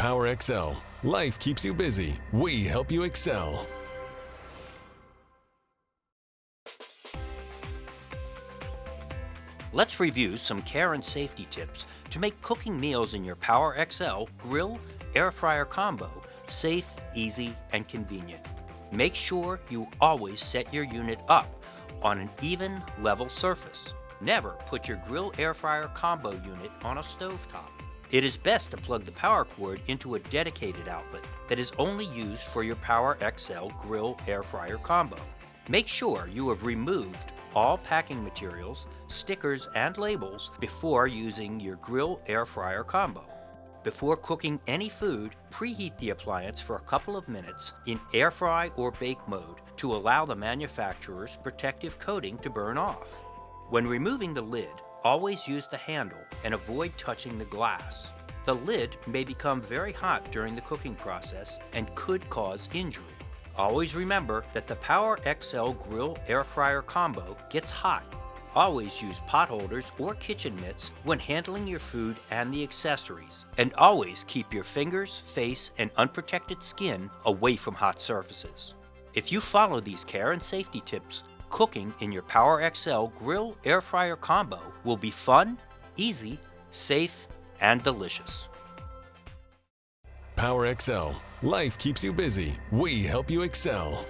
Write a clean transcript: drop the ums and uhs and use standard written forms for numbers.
PowerXL. Life keeps you busy. We help you excel. Let's review some care and safety tips to make cooking meals in your PowerXL grill air fryer combo safe, easy, and convenient. Make sure you always set your unit up on an even, level surface. Never put your grill air fryer combo unit on a stovetop. It is best to plug the power cord into a dedicated outlet that is only used for your PowerXL grill air fryer combo. Make sure you have removed all packing materials, stickers, and labels before using your grill air fryer combo. Before cooking any food, preheat the appliance for a couple of minutes in air fry or bake mode to allow the manufacturer's protective coating to burn off. When removing the lid, always use the handle and avoid touching the glass. The lid may become very hot during the cooking process and could cause injury. Always remember that the PowerXL grill air fryer combo gets hot. Always use pot holders or kitchen mitts when handling your food and the accessories. And always keep your fingers, face, and unprotected skin away from hot surfaces. If you follow these care and safety tips, cooking in your PowerXL grill air fryer combo will be fun, easy, safe, and delicious. PowerXL. Life keeps you busy. We help you excel.